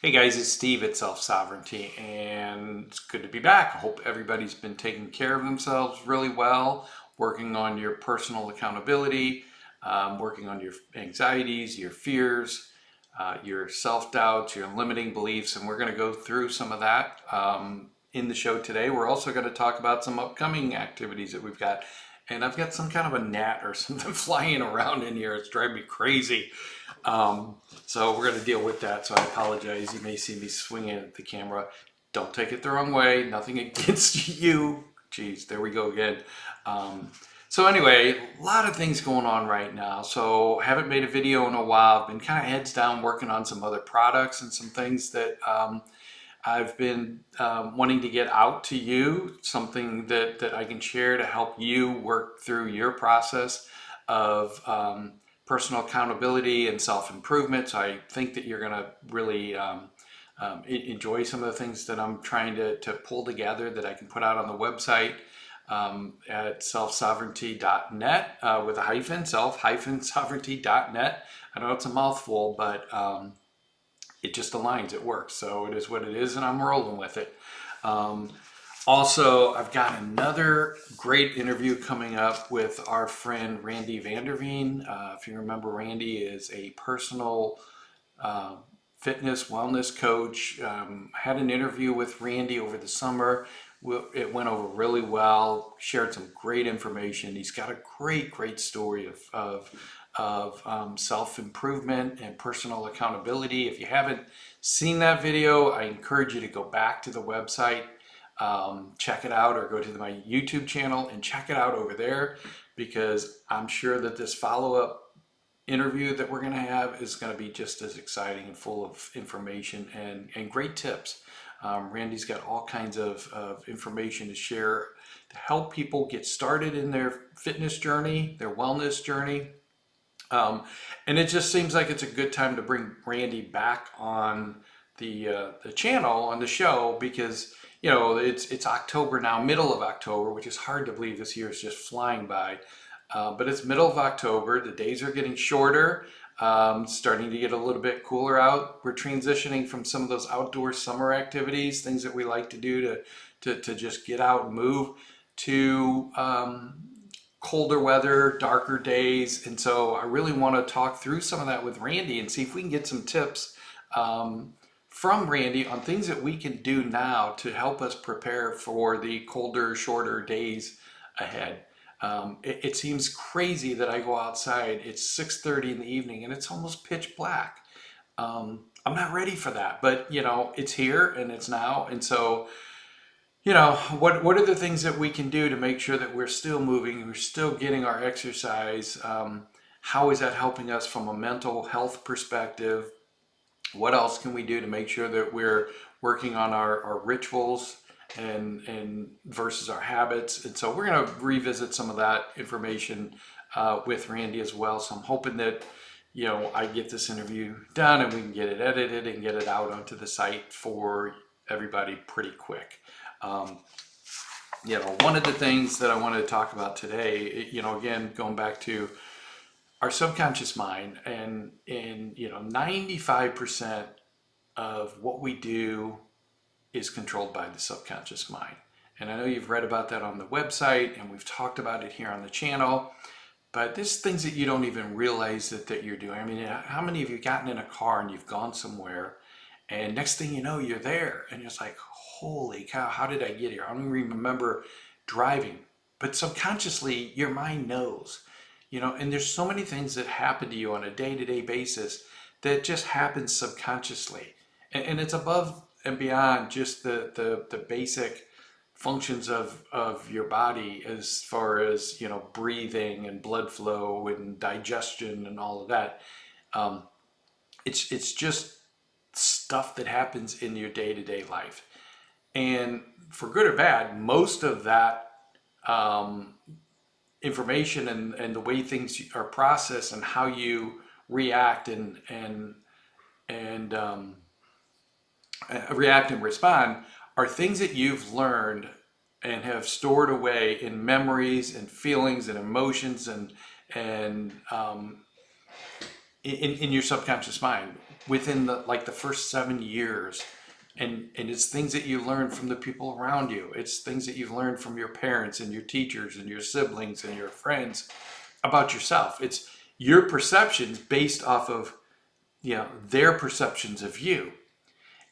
Hey guys, it's Steve at Self Sovereignty, and it's good to be back. I hope everybody's been taking care of themselves really well, working on your personal accountability, working on your anxieties, your fears, your self doubts, your limiting beliefs, and we're going to go through some of that in the show today. We're also going to talk about some upcoming activities that we've got. And I've got some kind of a gnat or something flying around in here. It's driving me crazy. So we're going to deal with that. So I apologize. You may see me swinging at the camera. Don't take it the wrong way. Nothing against you. Jeez, there we go again. So anyway, a lot of things going on right now. So haven't made a video in a while. I've been kind of heads down working on some other products and some things that I've been wanting to get out to you, something that I can share to help you work through your process of personal accountability and self-improvement. So I think that you're going to really enjoy some of the things that I'm trying to pull together that I can put out on the website at self-sovereignty.net with a hyphen, self-sovereignty.net. I know it's a mouthful, but it just aligns, it works. So it is what it is, and I'm rolling with it. Also, I've got another great interview coming up with our friend Randy Vanderveen. If you remember, Randy is a personal fitness wellness coach. Had an interview with Randy over the summer. It went over really well, shared some great information. He's got a great story of self-improvement and personal accountability. If you haven't seen that video, I encourage you to go back to the website, check it out, or go to my YouTube channel and check it out over there, because I'm sure that this follow-up interview that we're going to have is going to be just as exciting and full of information and great tips. Randy's got all kinds of information to share to help people get started in their fitness journey, their wellness journey. And it just seems like it's a good time to bring Randy back on the channel, on the show, because you know it's October now, middle of October, which is hard to believe. This year is just flying by. But it's middle of October. The days are getting shorter. Starting to get a little bit cooler out. We're transitioning from some of those outdoor summer activities, things that we like to do to just get out and move, to colder weather, darker days. And so I really want to talk through some of that with Randy and see if we can get some tips from Randy on things that we can do now to help us prepare for the colder, shorter days ahead. It seems crazy that I go outside, it's 6:30 in the evening and it's almost pitch black. I'm not ready for that, but you know, it's here and it's now. And so, you know, what are the things that we can do to make sure that we're still moving, we're still getting our exercise? How is that helping us from a mental health perspective? What else can we do to make sure that we're working on our rituals and versus our habits? And so we're going to revisit some of that information with Randy as well. So I'm hoping that, you know, I get this interview done and we can get it edited and get it out onto the site for everybody pretty quick. You know, one of the things that I wanted to talk about today, you know, again, going back to our subconscious mind, and you know, 95% of what we do is controlled by the subconscious mind. And I know you've read about that on the website and we've talked about it here on the channel, but there's things that you don't even realize that you're doing. I mean, how many of you gotten in a car and you've gone somewhere and next thing you know, you're there and it's like, holy cow, how did I get here? I don't even remember driving, but subconsciously your mind knows, you know, and there's so many things that happen to you on a day-to-day basis that just happens subconsciously. And it's above and beyond just the basic functions of your body, as far as, you know, breathing and blood flow and digestion and all of that. It's just stuff that happens in your day-to-day life. And for good or bad, most of that information and the way things are processed and how you react and react and respond are things that you've learned and have stored away in memories and feelings and emotions and in your subconscious mind. within the first 7 years. And it's things that you learn from the people around you. It's things that you've learned from your parents and your teachers and your siblings and your friends about yourself. It's your perceptions based off of, their perceptions of you.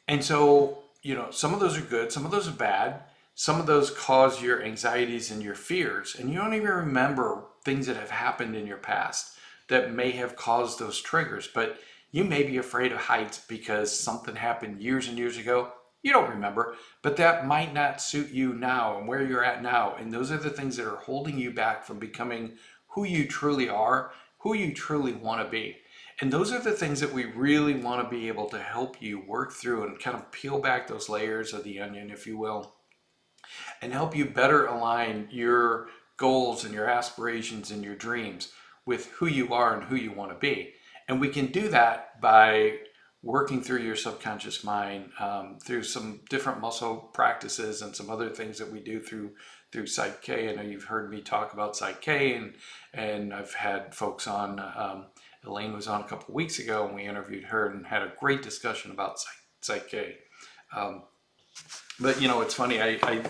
And so, some of those are good, some of those are bad. Some of those cause your anxieties and your fears, and you don't even remember things that have happened in your past that may have caused those triggers. But you may be afraid of heights because something happened years and years ago. You don't remember, but that might not suit you now and where you're at now. And those are the things that are holding you back from becoming who you truly are, who you truly want to be. And those are the things that we really want to be able to help you work through and kind of peel back those layers of the onion, if you will, and help you better align your goals and your aspirations and your dreams with who you are and who you want to be. And we can do that by working through your subconscious mind, through some different muscle practices and some other things that we do through Psych-k. I know you've heard me talk about Psych-k, and I've had folks on. Elaine was on a couple of weeks ago, and we interviewed her and had a great discussion about Psych-k. But it's funny, I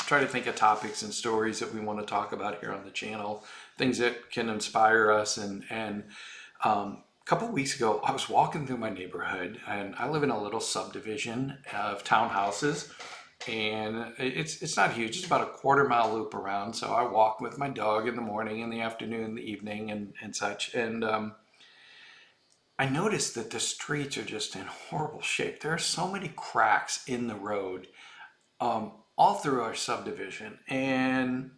try to think of topics and stories that we want to talk about here on the channel, things that can inspire us. And a couple of weeks ago, I was walking through my neighborhood, and I live in a little subdivision of townhouses, and it's not huge. It's about a quarter-mile loop around. So I walk with my dog in the morning, in the afternoon, the evening, and such. And I noticed that the streets are just in horrible shape. There are so many cracks in the road, all through our subdivision. And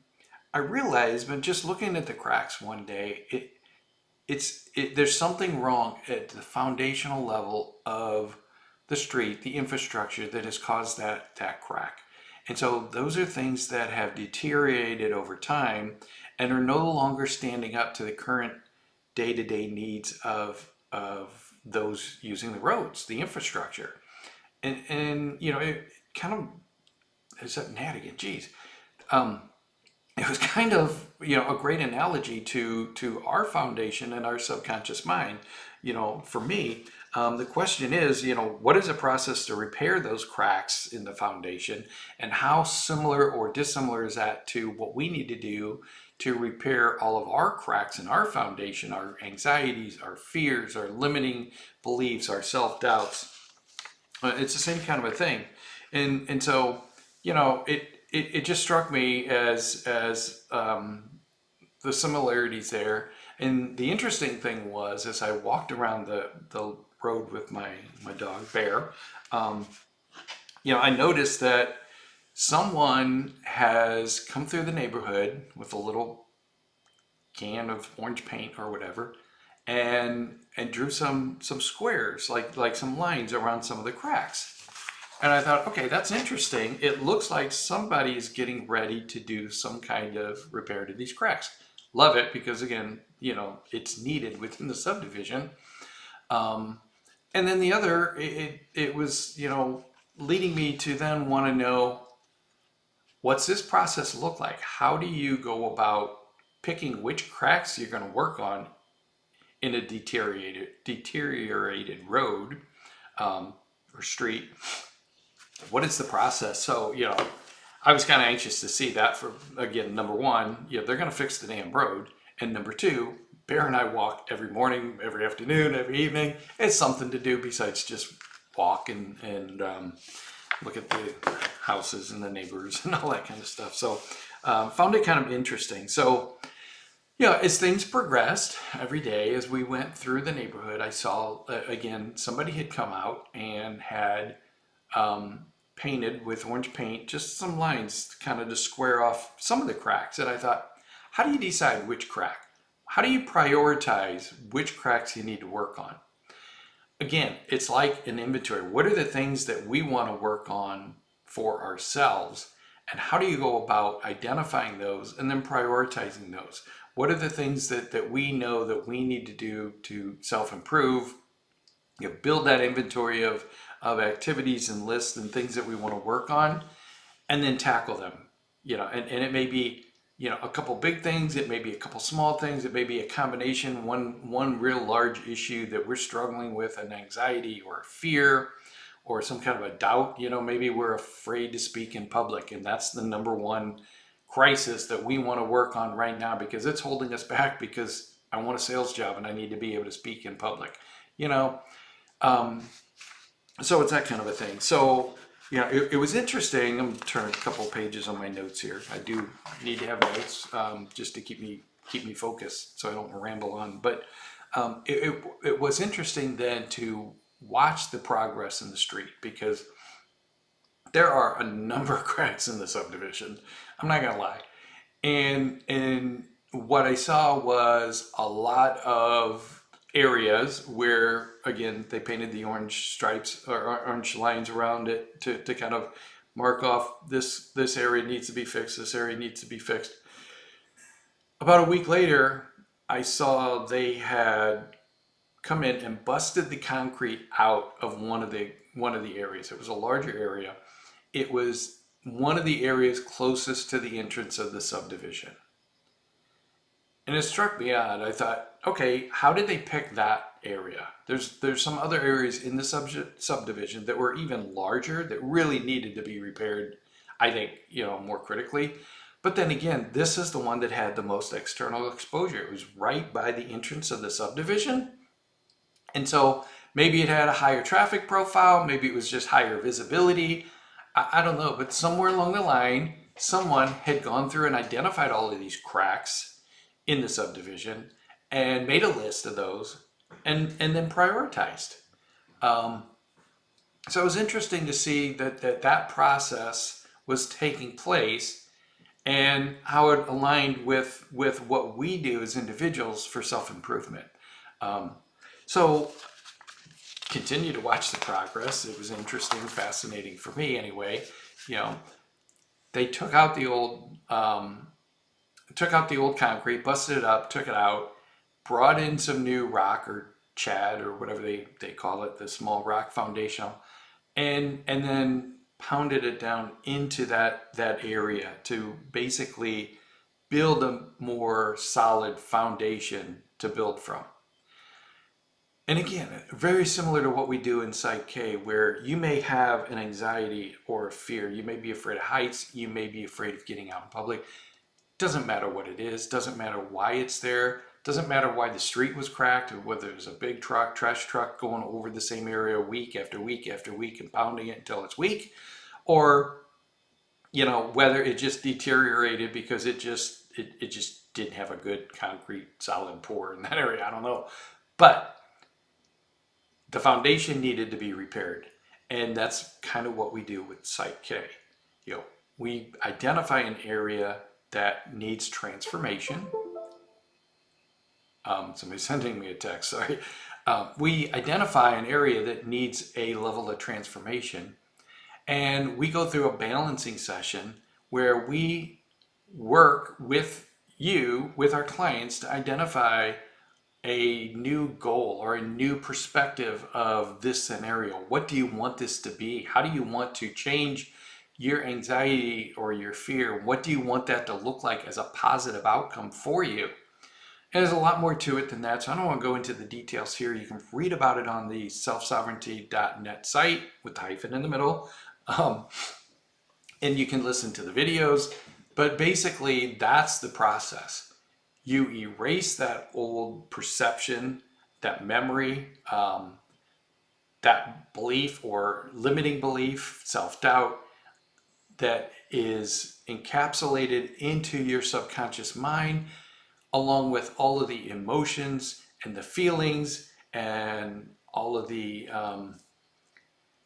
I realized, but just looking at the cracks one day, there's something wrong at the foundational level of the street, the infrastructure that has caused that crack. And so those are things that have deteriorated over time and are no longer standing up to the current day-to-day needs of those using the roads, the infrastructure. And it kind of, is that Nat again? Geez. It was kind of, a great analogy to our foundation and our subconscious mind. For me, the question is, what is a process to repair those cracks in the foundation, and how similar or dissimilar is that to what we need to do to repair all of our cracks in our foundation, our anxieties, our fears, our limiting beliefs, our self-doubts. It's the same kind of a thing. And so, it just struck me as the similarities there. And the interesting thing was, as I walked around the road with my dog Bear, I noticed that someone has come through the neighborhood with a little can of orange paint or whatever, and drew some squares, like some lines around some of the cracks. And I thought, okay, that's interesting. It looks like somebody is getting ready to do some kind of repair to these cracks. Love it, because again, it's needed within the subdivision. And then the other, it was, leading me to then want to know, what's this process look like? How do you go about picking which cracks you're going to work on in a deteriorated road or street? What is the process? So, I was kind of anxious to see that. For, again, number one, they're going to fix the damn road. And number two, Bear and I walk every morning, every afternoon, every evening. It's something to do besides just walk and look at the houses and the neighbors and all that kind of stuff. So found it kind of interesting. So, as things progressed every day, as we went through the neighborhood, I saw, again, somebody had come out and had painted with orange paint just some lines kind of to square off some of the cracks. And I thought, how do you decide which crack? How do you prioritize which cracks you need to work on? Again, it's like an inventory. What are the things that we want to work on for ourselves? And how do you go about identifying those and then prioritizing those? What are the things that we know that we need to do to self-improve? Build that inventory of activities and lists and things that we want to work on, and then tackle them. And it may be, a couple big things, it may be a couple small things, it may be a combination, one real large issue that we're struggling with, an anxiety or a fear or some kind of a doubt. Maybe we're afraid to speak in public, and that's the number one crisis that we want to work on right now because it's holding us back, because I want a sales job and I need to be able to speak in public. you know um, so it's that kind of a thing. So it was interesting. I'm turning a couple pages on my notes here. I do need to have notes, just to keep me focused so I don't ramble on. But it was interesting then to watch the progress in the street, because there are a number of cracks in the subdivision. I'm not gonna lie. And what I saw was a lot of areas where, again, they painted the orange stripes or orange lines around it to kind of mark off this area needs to be fixed, this area needs to be fixed. About a week later, I saw they had come in and busted the concrete out of one of the areas. It was a larger area. It was one of the areas closest to the entrance of the subdivision. And it struck me odd. I thought, okay, how did they pick that area? There's some other areas in the subdivision that were even larger that really needed to be repaired, I think, more critically. But then again, this is the one that had the most external exposure. It was right by the entrance of the subdivision. And so maybe it had a higher traffic profile, maybe it was just higher visibility. I don't know, but somewhere along the line, someone had gone through and identified all of these cracks in the subdivision and made a list of those and then prioritized. So it was interesting to see that process was taking place and how it aligned with what we do as individuals for self-improvement. So continue to watch the progress. It was interesting, fascinating for me anyway. They took out the old concrete, busted it up, took it out, brought in some new rock or chad or whatever they call it, the small rock foundation, and then pounded it down into that area to basically build a more solid foundation to build from. And again, very similar to what we do in Psych-k, where you may have an anxiety or a fear. You may be afraid of heights. You may be afraid of getting out in public. Doesn't matter what it is. Doesn't matter why it's there. Doesn't matter why the street was cracked, or whether there's a big trash truck going over the same area week after week after week and pounding it until it's weak, or whether it just deteriorated because it just didn't have a good concrete solid pour in that area. I don't know, but the foundation needed to be repaired, and that's kind of what we do with Psych-k. We identify an area that needs transformation. Somebody's sending me a text, sorry. We identify an area that needs a level of transformation, and we go through a balancing session where we work with our clients, to identify a new goal or a new perspective of this scenario. What do you want this to be? How do you want to change your anxiety or your fear? What do you want that to look like as a positive outcome for you? And there's a lot more to it than that, so I don't want to go into the details here. You can read about it on the selfsovereignty.net site with the hyphen in the middle. And you can listen to the videos, but basically that's the process. You erase that old perception, that memory, that belief or limiting belief, self-doubt, that is encapsulated into your subconscious mind, along with all of the emotions and the feelings and all of the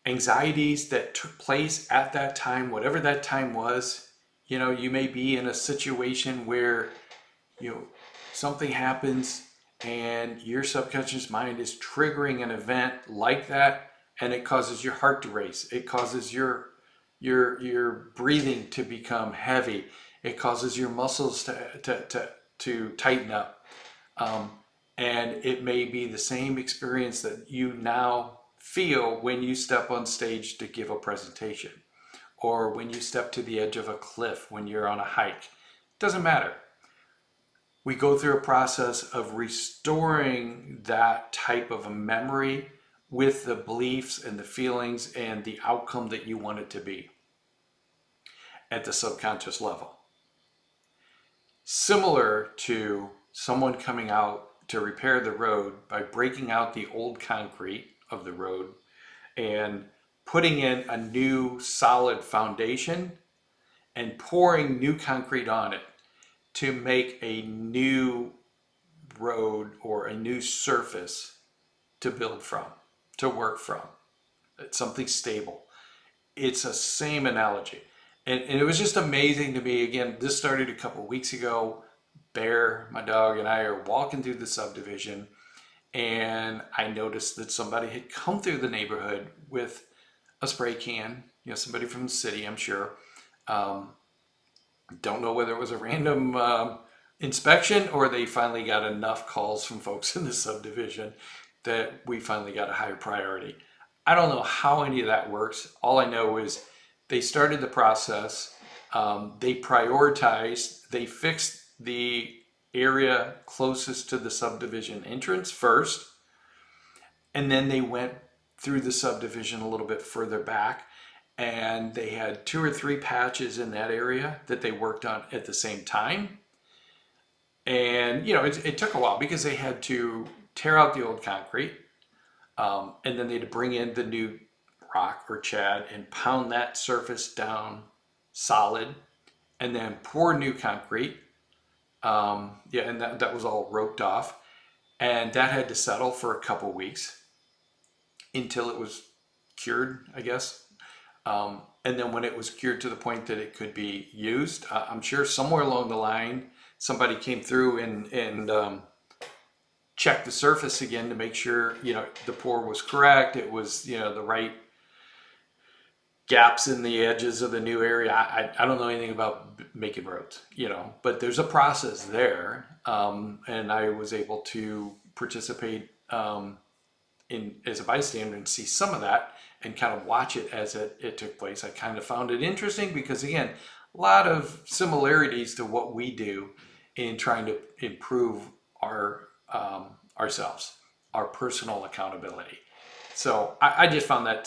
anxieties that took place at that time, whatever that time was. You may be in a situation where something happens and your subconscious mind is triggering an event like that, and it causes your heart to race. It causes your breathing to become heavy. It causes your muscles to tighten up. And it may be the same experience that you now feel when you step on stage to give a presentation, or when you step to the edge of a cliff when you're on a hike. Doesn't matter. We go through a process of restoring that type of a memory with the beliefs and the feelings and the outcome that you want it to be at the subconscious level. Similar to someone coming out to repair the road by breaking out the old concrete of the road and putting in a new solid foundation and pouring new concrete on it to make a new road or a new surface to build from, to work from. It's something stable. It's a same analogy. And it was just amazing to me. Again, this started a couple of weeks ago. Bear, my dog, and I are walking through the subdivision, and I noticed that somebody had come through the neighborhood with a spray can. Somebody from the city, I'm sure. Um, don't know whether it was a random inspection or they finally got enough calls from folks in the subdivision that we finally got a higher priority. I don't know how any of that works. All I know is they started the process, they prioritized, they fixed the area closest to the subdivision entrance first, and then they went through the subdivision a little bit further back, and they had 2 or 3 patches in that area that they worked on at the same time. And it took a while because they had to tear out the old concrete, and then they had to bring in the new rock or chad and pound that surface down solid, and then pour new concrete. And that was all roped off, and that had to settle for a couple weeks until it was cured, I guess. And then when it was cured to the point that it could be used, I'm sure somewhere along the line somebody came through and checked the surface again to make sure the pour was correct. It was the right gaps in the edges of the new area. I don't know anything about making roads, but there's a process there, and I was able to participate in as a bystander and see some of that and kind of watch it as it took place. I kind of found it interesting because, again, a lot of similarities to what we do in trying to improve ourselves, our personal accountability. So I just found that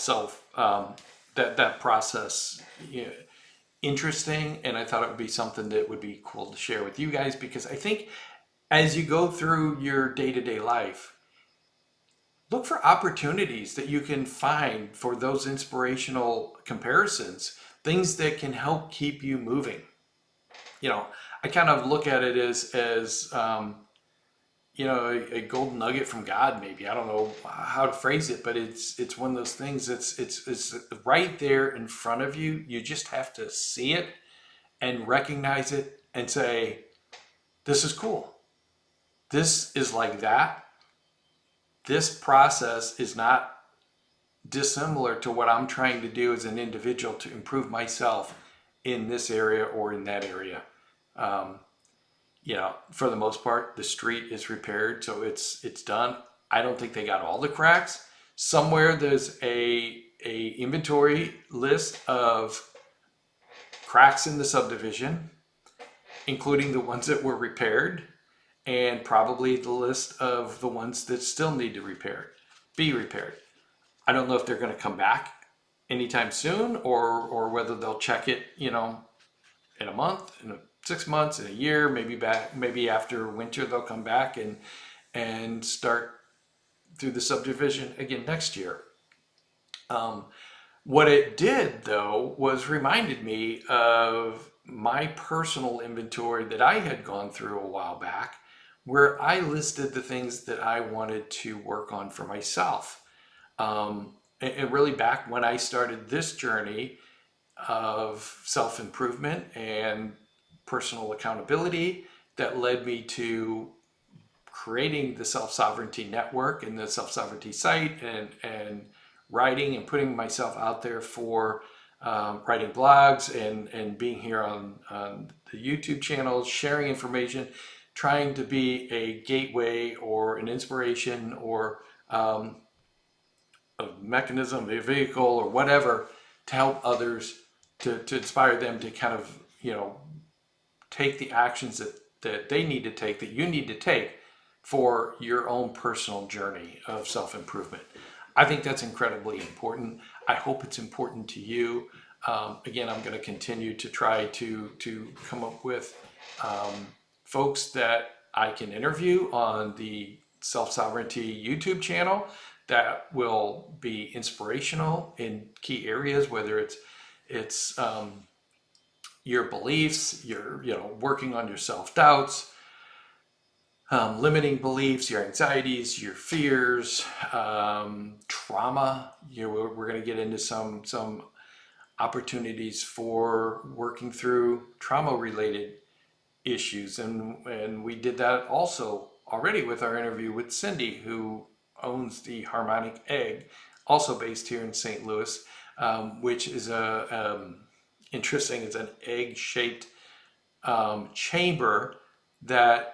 that process interesting, and I thought it would be something that would be cool to share with you guys, because I think as you go through your day-to-day life, look for opportunities that you can find for those inspirational comparisons, things that can help keep you moving. I kind of look at it as a golden nugget from God, maybe. I don't know how to phrase it, but it's one of those things it's right there in front of you. You just have to see it and recognize it and say, this is cool. This is like that. This process is not dissimilar to what I'm trying to do as an individual to improve myself in this area or in that area. For the most part, the street is repaired, so it's done. I don't think they got all the cracks. Somewhere there's a inventory list of cracks in the subdivision, including the ones that were repaired, and probably the list of the ones that still need to be repaired. I don't know if they're going to come back anytime soon, or whether they'll check it, in a month, in 6 months, in a year, maybe after winter they'll come back and start through the subdivision again next year. What it did, though, was reminded me of my personal inventory that I had gone through a while back, where I listed the things that I wanted to work on for myself. And really back when I started this journey of self-improvement and personal accountability, that led me to creating the Self-Sovereignty Network and the Self-Sovereignty site, and writing and putting myself out there for writing blogs and being here on the YouTube channel, sharing information, trying to be a gateway or an inspiration or a mechanism, a vehicle, or whatever to help others, to inspire them to kind of, take the actions that they need to take, that you need to take for your own personal journey of self-improvement. I think that's incredibly important. I hope it's important to you. Again, I'm going to continue to try to come up with folks that I can interview on the Self-Sovereignty YouTube channel that will be inspirational in key areas, whether it's your beliefs, your working on your self-doubts, limiting beliefs, your anxieties, your fears, trauma. We're going to get into some opportunities for working through trauma-related issues, and we did that also already with our interview with Cindy, who owns the Harmonic Egg, also based here in St. Louis, which is interesting. It's an egg-shaped chamber that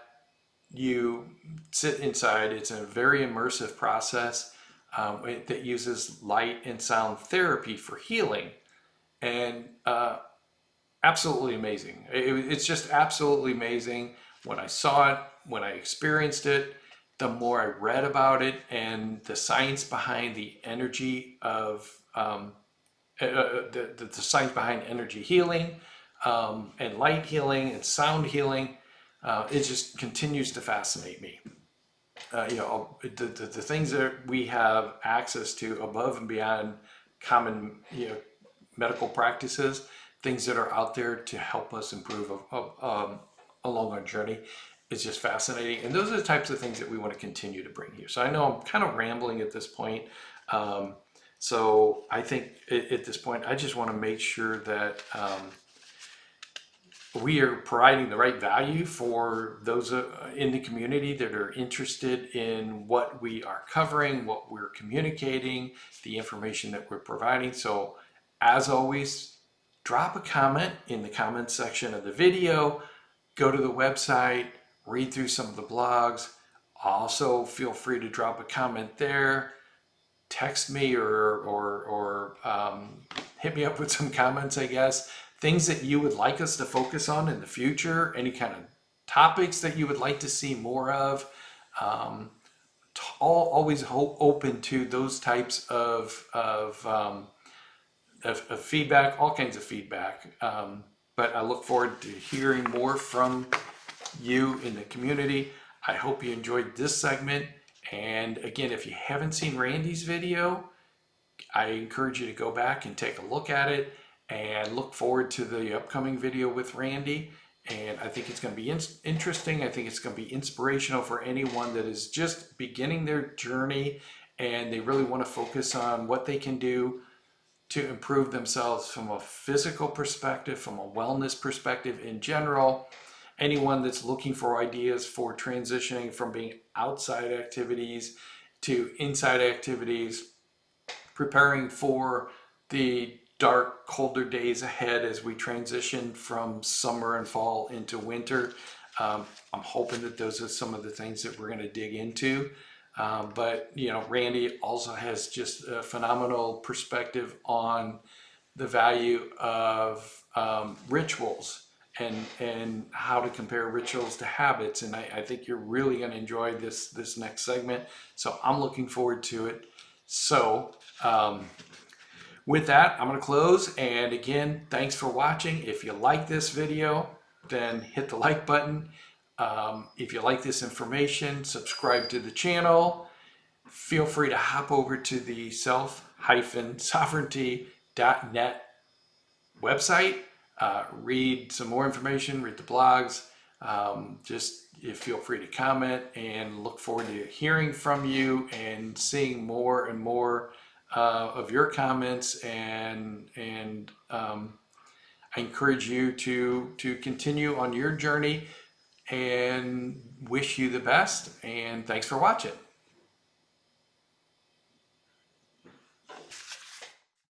you sit inside. It's a very immersive process that uses light and sound therapy for healing, and absolutely amazing. It's just absolutely amazing. When I saw it, when I experienced it, the more I read about it and the science behind the energy of the science behind energy healing and light healing and sound healing, it just continues to fascinate me. The things that we have access to above and beyond common medical practices, things that are out there to help us improve along our journey, is just fascinating. And those are the types of things that we want to continue to bring here. So I know I'm kind of rambling at this point. So I think at this point, I just want to make sure that we are providing the right value for those in the community that are interested in what we are covering, what we're communicating, the information that we're providing. So as always, drop a comment in the comments section of the video, go to the website, read through some of the blogs. Also feel free to drop a comment there, text me or hit me up with some comments, I guess. Things that you would like us to focus on in the future, any kind of topics that you would like to see more of. Always open to those types of feedback, all kinds of feedback. But I look forward to hearing more from you in the community. I hope you enjoyed this segment. And again, if you haven't seen Randy's video, I encourage you to go back and take a look at it, and look forward to the upcoming video with Randy. And I think it's going to be interesting. I think it's going to be inspirational for anyone that is just beginning their journey and they really want to focus on what they can do to improve themselves from a physical perspective, from a wellness perspective in general. Anyone that's looking for ideas for transitioning from being outside activities to inside activities, preparing for the dark, colder days ahead as we transition from summer and fall into winter. I'm hoping that those are some of the things that we're going to dig into. But Randy also has just a phenomenal perspective on the value of rituals and how to compare rituals to habits. And I think you're really going to enjoy this next segment. So I'm looking forward to it. So with that, I'm going to close. And again, thanks for watching. If you like this video, then hit the like button. If you like this information, subscribe to the channel. Feel free to hop over to the self-sovereignty.net website. Read some more information, read the blogs. Just feel free to comment, and look forward to hearing from you and seeing more and more of your comments. And I encourage you to continue on your journey, and wish you the best. And thanks for watching.